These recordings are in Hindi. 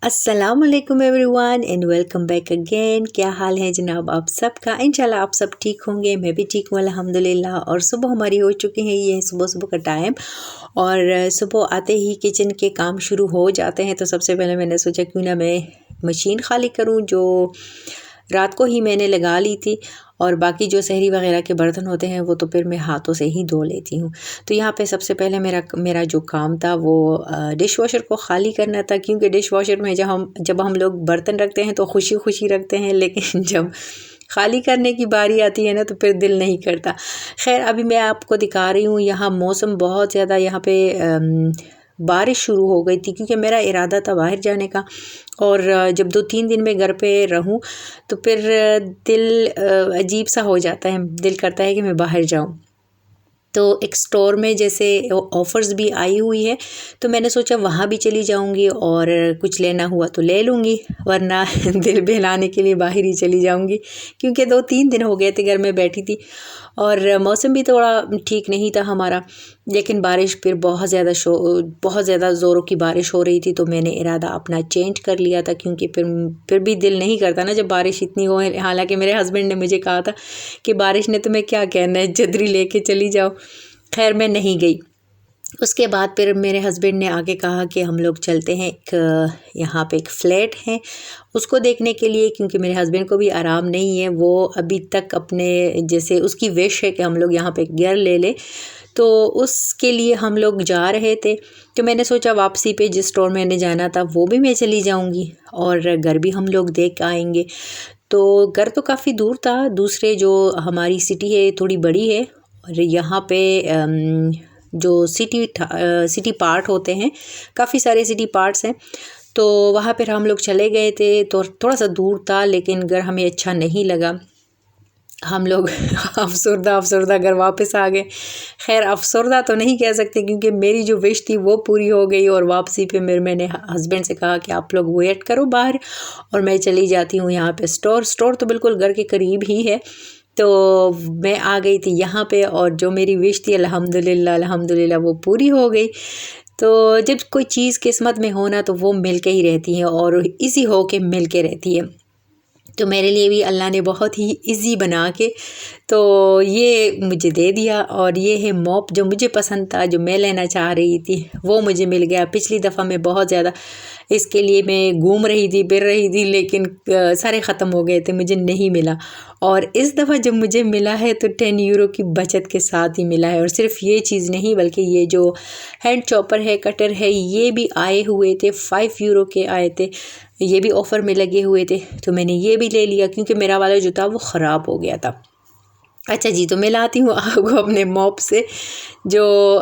अस्सलामुअलैकुम everyone and welcome back again. क्या हाल है जनाब आप सबका? इंशाल्लाह आप सब ठीक होंगे, मैं भी ठीक हूँ अल्हम्दुलिल्लाह। और सुबह हमारी हो चुकी है, ये सुबह सुबह का टाइम और सुबह आते ही किचन के काम शुरू हो जाते हैं। तो सबसे पहले मैंने सोचा क्यों ना मैं मशीन खाली करूँ जो रात को ही मैंने लगा ली थी, और बाकी जो सहरी वगैरह के बर्तन होते हैं वो तो फिर मैं हाथों से ही धो लेती हूँ। तो यहाँ पे सबसे पहले मेरा जो काम था वो डिश वॉशर को ख़ाली करना था, क्योंकि डिश वॉशर में जब हम लोग बर्तन रखते हैं तो खुशी खुशी रखते हैं, लेकिन जब ख़ाली करने की बारी आती है ना तो फिर दिल नहीं करता। खैर अभी मैं आपको दिखा रही हूँ, यहाँ मौसम बहुत ज़्यादा यहाँ पे बारिश शुरू हो गई थी, क्योंकि मेरा इरादा था बाहर जाने का। और जब 2-3 दिन मैं घर पे रहूं तो फिर दिल अजीब सा हो जाता है, दिल करता है कि मैं बाहर जाऊं। तो एक स्टोर में जैसे ऑफ़र्स भी आई हुई है, तो मैंने सोचा वहाँ भी चली जाऊँगी और कुछ लेना हुआ तो ले लूँगी, वरना दिल बहलाने के लिए बाहर ही चली जाऊँगी, क्योंकि 2-3 दिन हो गए थे घर में बैठी थी और मौसम भी थोड़ा ठीक नहीं था हमारा। लेकिन बारिश फिर बहुत ज़्यादा ज़ोरों की बारिश हो रही थी, तो मैंने इरादा अपना चेंज कर लिया था, क्योंकि फिर भी दिल नहीं करता ना जब बारिश इतनी हो। हालांकि मेरे हस्बैंड ने मुझे कहा था कि बारिश ने तुम्हें क्या कहना है, छतरी लेके चली जाओ। खैर मैं नहीं गई। उसके बाद फिर मेरे हस्बैंड ने आके कहा कि हम लोग चलते हैं, यहाँ पे एक फ़्लैट है उसको देखने के लिए, क्योंकि मेरे हस्बैंड को भी आराम नहीं है। वो अभी तक अपने जैसे उसकी विश है कि हम लोग यहाँ पे एक घर ले लें, तो उसके लिए हम लोग जा रहे थे। तो मैंने सोचा वापसी पे जिस स्टोर मैंने जाना था वो भी मैं चली जाऊँगी और घर भी हम लोग देख आएंगे। तो घर तो काफ़ी दूर था, दूसरे जो हमारी सिटी है थोड़ी बड़ी है, और यहाँ पे जो सिटी पार्ट होते हैं, काफ़ी सारे सिटी पार्ट्स हैं, तो वहाँ पर हम लोग चले गए थे। तो थोड़ा सा दूर था, लेकिन घर हमें अच्छा नहीं लगा। हम लोग अफसरदा घर वापस आ गए। खैर अफसरदा तो नहीं कह सकते, क्योंकि मेरी जो विश थी वो पूरी हो गई। और वापसी पे मैंने हस्बैंड से कहा कि आप लोग वेट करो बाहर और मैं चली जाती हूँ यहाँ पे। स्टोर तो बिल्कुल घर के करीब ही है। तो मैं आ गई थी यहाँ पे, और जो मेरी विश थी अल्हम्दुलिल्लाह वो पूरी हो गई। तो जब कोई चीज़ किस्मत में हो ना तो वो मिल के ही रहती है, और इसी हो के मिल के रहती है। तो मेरे लिए भी अल्लाह ने बहुत ही इजी बना के तो ये मुझे दे दिया। और ये है मॉप, जो मुझे पसंद था, जो मैं लेना चाह रही थी, वो मुझे मिल गया। पिछली दफ़ा मैं बहुत ज़्यादा इसके लिए मैं घूम रही थी, फिर रही थी, लेकिन सारे ख़त्म हो गए थे, मुझे नहीं मिला। और इस दफ़ा जब मुझे मिला है तो 10 यूरो की बचत के साथ ही मिला है। और सिर्फ ये चीज़ नहीं, बल्कि ये जो हैंड चॉपर है, कटर है, ये भी आए हुए थे, 5 यूरो के आए थे, ये भी ऑफ़र में लगे हुए थे। तो मैंने ये भी ले लिया, क्योंकि मेरा वाला जो था वो ख़राब हो गया था। अच्छा जी, तो मैं लाती हूँ आपको अपने मॉप से, जो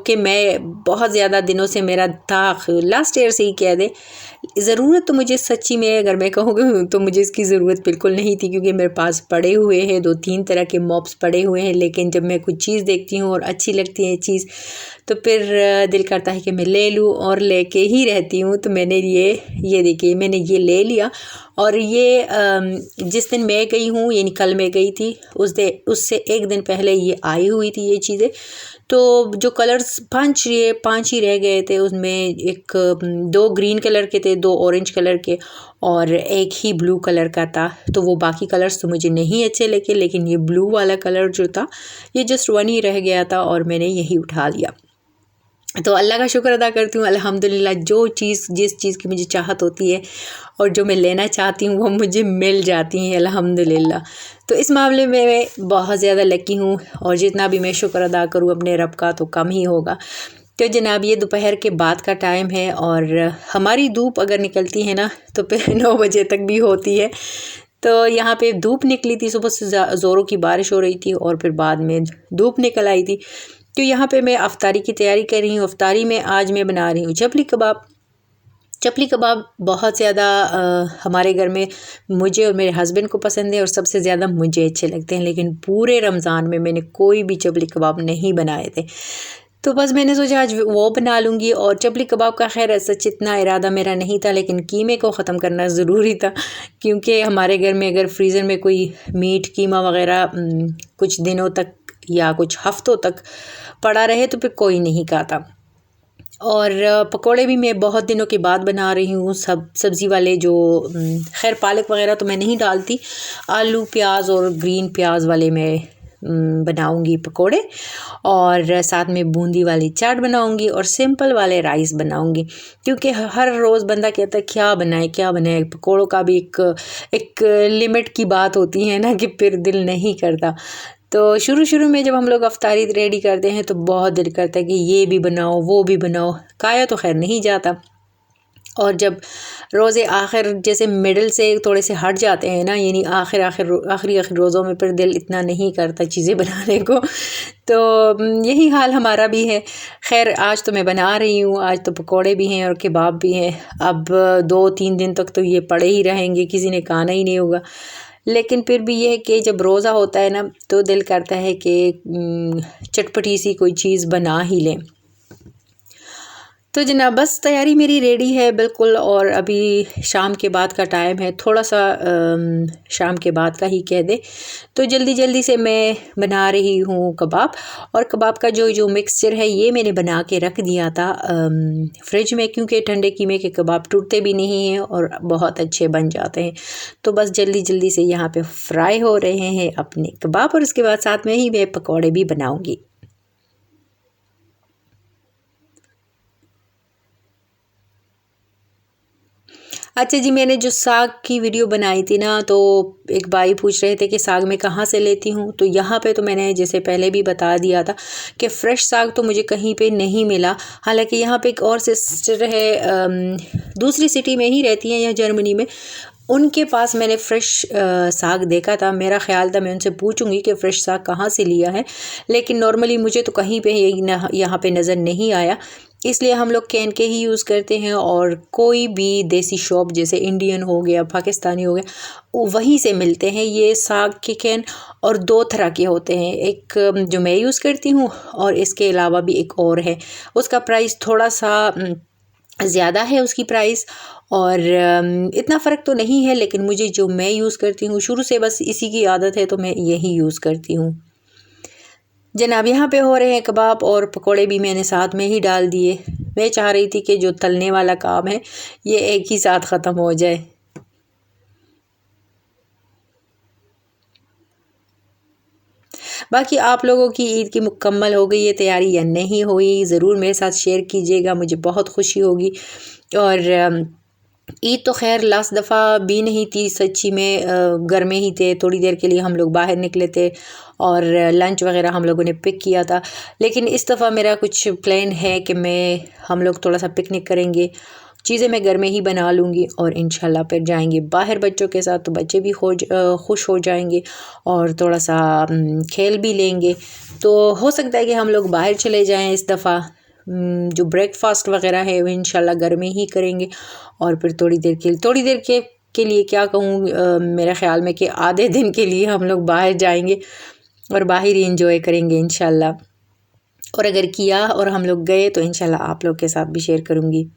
कि मैं बहुत ज़्यादा दिनों से मेरा था, लास्ट ईयर से ही कह दे। ज़रूरत तो मुझे सच्ची में अगर मैं कहूँगी तो मुझे इसकी ज़रूरत बिल्कुल नहीं थी, क्योंकि मेरे पास पड़े हुए हैं 2-3 तरह के मॉप्स पड़े हुए हैं। लेकिन जब मैं कुछ चीज़ देखती हूँ और अच्छी लगती है चीज़, तो फिर दिल करता है कि मैं ले लूँ, और लेके ही रहती हूँ। तो मैंने ये देखिए, मैंने ये ले लिया। और ये जिस दिन मैं गई हूँ, यानी कल मैं गई थी, उससे एक दिन पहले ये आई हुई थी ये चीज़ें। तो जो कलर्स 5 ही रह गए थे, उसमें 2 ग्रीन कलर के थे, 2 ऑरेंज कलर के, और एक ही ब्लू कलर का था। तो वो बाकी कलर्स तो मुझे नहीं अच्छे लगे, लेकिन ये ब्लू वाला कलर जो था, ये जस्ट 1 ही रह गया था, और मैंने यही उठा लिया। तो अल्लाह का शुक्र अदा करती हूँ अल्हम्दुलिल्लाह, जिस चीज़ की मुझे चाहत होती है और जो मैं लेना चाहती हूँ वो मुझे मिल जाती हैं अल्हम्दुलिल्लाह। तो इस मामले में मैं बहुत ज़्यादा लकी हूँ, और जितना भी मैं शुक्र अदा करूँ अपने रब का तो कम ही होगा। तो जनाब ये दोपहर के बाद का टाइम है, और हमारी धूप अगर निकलती है ना तो फिर 9 बजे तक भी होती है। तो यहाँ पे धूप निकली थी, सुबह से ज़ोरों की बारिश हो रही थी, और फिर बाद में धूप निकल आई थी। तो यहाँ पे मैं अफ्तारी की तैयारी कर रही हूँ। अफ्तारी में आज मैं बना रही हूँ चपली कबाब। चपली कबाब बहुत ज़्यादा हमारे घर में मुझे और मेरे हस्बैंड को पसंद है, और सबसे ज़्यादा मुझे अच्छे लगते हैं। लेकिन पूरे रमज़ान में मैंने कोई भी चपली कबाब नहीं बनाए थे, तो बस मैंने सोचा आज वो बना लूँगी। और चपली कबाब का खैर सच इतना इरादा मेरा नहीं था, लेकिन कीमे को ख़त्म करना ज़रूरी था, क्योंकि हमारे घर में अगर फ्रीज़र में कोई मीट कीमा वग़ैरह कुछ दिनों तक या कुछ हफ़्तों तक पड़ा रहे तो फिर कोई नहीं खाता। और पकोड़े भी मैं बहुत दिनों के बाद बना रही हूँ, सब्ज़ी वाले जो खैर पालक वगैरह तो मैं नहीं डालती, आलू प्याज और ग्रीन प्याज वाले मैं बनाऊंगी पकोड़े, और साथ में बूंदी वाली चाट बनाऊंगी और सिंपल वाले राइस बनाऊंगी, क्योंकि हर रोज़ बंदा कहता है क्या बनाए। पकोड़ों का भी एक लिमिट की बात होती है ना, कि फिर दिल नहीं करता। तो शुरू शुरू में जब हम लोग अफ्तारी रेडी करते हैं तो बहुत दिल करता है कि ये भी बनाओ वो भी बनाओ, खाया तो खैर नहीं जाता। और जब रोज़े आखिर जैसे मिडल से थोड़े से हट जाते हैं ना, यानी आखिरी रोज़ों में फिर दिल इतना नहीं करता चीज़ें बनाने को, तो यही हाल हमारा भी है। खैर आज तो मैं बना रही हूँ, आज तो पकोड़े भी हैं और कबाब भी हैं। अब 2-3 दिन तक तो ये पड़े ही रहेंगे, किसी ने खाना ही नहीं होगा। लेकिन फिर भी ये है कि जब रोज़ा होता है ना तो दिल करता है कि चटपटी सी कोई चीज़ बना ही लें। तो जनाब बस तैयारी मेरी रेडी है बिल्कुल, और अभी शाम के बाद का टाइम है, थोड़ा सा शाम के बाद का ही कह दे। तो जल्दी जल्दी से मैं बना रही हूँ कबाब, और कबाब का जो मिक्सचर है ये मैंने बना के रख दिया था फ्रिज में, क्योंकि ठंडे कीमे के कबाब टूटते भी नहीं हैं और बहुत अच्छे बन जाते हैं। तो बस जल्दी जल्दी से यहाँ पे फ्राई हो रहे हैं अपने कबाब, और उसके बाद साथ में ही मैं पकौड़े भी बनाऊँगी। अच्छा जी, मैंने जो साग की वीडियो बनाई थी ना, तो एक भाई पूछ रहे थे कि साग मैं कहाँ से लेती हूँ। तो यहाँ पे तो मैंने जैसे पहले भी बता दिया था कि फ़्रेश साग तो मुझे कहीं पे नहीं मिला। हालांकि यहाँ पे एक और सिस्टर है, दूसरी सिटी में ही रहती हैं, यहाँ जर्मनी में, उनके पास मैंने फ़्रेश साग देखा था। मेरा ख़्याल था मैं उनसे पूछूंगी कि फ़्रेश साग कहाँ से लिया है, लेकिन नॉर्मली मुझे तो कहीं पे यहाँ पे नज़र नहीं आया, इसलिए हम लोग कैन के ही यूज़ करते हैं। और कोई भी देसी शॉप जैसे इंडियन हो गया, पाकिस्तानी हो गया, वहीं से मिलते हैं ये साग के कैन। और 2 तरह के होते हैं, एक जो मैं यूज़ करती हूँ और इसके अलावा भी एक और है, उसका प्राइस थोड़ा सा ज़्यादा है उसकी प्राइस, और इतना फ़र्क तो नहीं है, लेकिन मुझे जो मैं यूज़ करती हूँ शुरू से बस इसी की आदत है, तो मैं यही यूज़ करती हूँ। जनाब यहाँ पे हो रहे हैं कबाब, और पकोड़े भी मैंने साथ में ही डाल दिए। मैं चाह रही थी कि जो तलने वाला काम है ये एक ही साथ ख़त्म हो जाए। बाकी आप लोगों की ईद की मुकम्मल हो गई है तैयारी या नहीं हुई, ज़रूर मेरे साथ शेयर कीजिएगा, मुझे बहुत खुशी होगी। और ईद तो खैर लास्ट दफ़ा भी नहीं थी सच्ची में, घर में ही थे, थोड़ी देर के लिए हम लोग बाहर निकले थे और लंच वगैरह हम लोगों ने पिक किया था। लेकिन इस दफ़ा मेरा कुछ प्लान है कि हम लोग थोड़ा सा पिकनिक करेंगे, चीज़ें मैं घर में ही बना लूँगी, और इंशाल्लाह फिर जाएंगे बाहर बच्चों के साथ, तो बच्चे भी खुश हो जाएंगे और थोड़ा सा खेल भी लेंगे। तो हो सकता है कि हम लोग बाहर चले जाएं इस दफ़ा। जो ब्रेकफास्ट वगैरह है वो इंशाल्लाह घर में ही करेंगे, और फिर थोड़ी देर के लिए क्या कहूँ, मेरे ख़्याल में कि आधे दिन के लिए हम लोग बाहर जाएंगे और बाहर ही इंजॉय करेंगे इंशाल्लाह। और अगर किया और हम लोग गए तो इंशाल्लाह आप लोग के साथ भी शेयर करूँगी।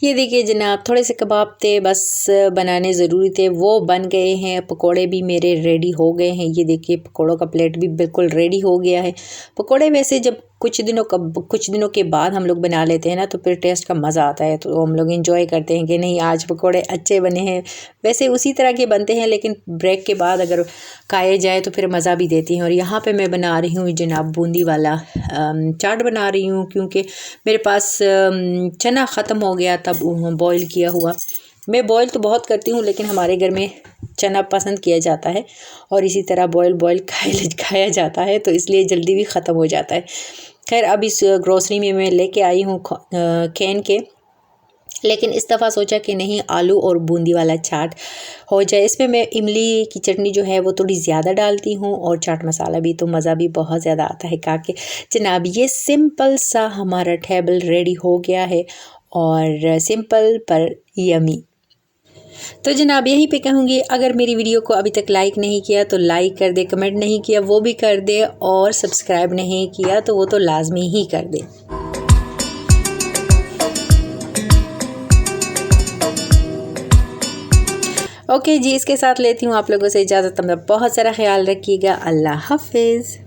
ये देखिए जनाब, थोड़े से कबाब थे बस बनाने ज़रूरी थे, वो बन गए हैं। पकोड़े भी मेरे रेडी हो गए हैं। ये देखिए पकोड़ों का प्लेट भी बिल्कुल रेडी हो गया है। पकोड़े वैसे जब कुछ दिनों के बाद हम लोग बना लेते हैं ना, तो फिर टेस्ट का मज़ा आता है, तो हम लोग इंजॉय करते हैं कि नहीं आज पकोड़े अच्छे बने हैं। वैसे उसी तरह के बनते हैं, लेकिन ब्रेक के बाद अगर खाए जाए तो फिर मज़ा भी देती हैं। और यहाँ पे मैं बना रही हूँ जनाब बूंदी वाला चाट बना रही हूँ, क्योंकि मेरे पास चना ख़त्म हो गया तब बॉईल किया हुआ। मैं बॉईल तो बहुत करती हूँ, लेकिन हमारे घर में चना पसंद किया जाता है और इसी तरह बॉईल खाया जाता है, तो इसलिए जल्दी भी ख़त्म हो जाता है। खैर अब इस ग्रोसरी में मैं लेके आई हूँ कैन के लेकिन इस दफ़ा सोचा कि नहीं, आलू और बूंदी वाला चाट हो जाए। इसमें मैं इमली की चटनी जो है वो थोड़ी ज़्यादा डालती हूँ और चाट मसाला भी, तो मज़ा भी बहुत ज़्यादा आता है खा के। जनाब ये सिंपल सा हमारा टेबल रेडी हो गया है और सिंपल पर यमी। तो जनाब यहीं पे कहूँगी, अगर मेरी वीडियो को अभी तक लाइक नहीं किया तो लाइक कर दे, कमेंट नहीं किया वो भी कर दे, और सब्सक्राइब नहीं किया तो वो तो लाजमी ही कर दे। ओके जी, इसके साथ लेती हूँ आप लोगों से इजाज़त। अपना बहुत सारा ख्याल रखिएगा। अल्लाह हाफिज़।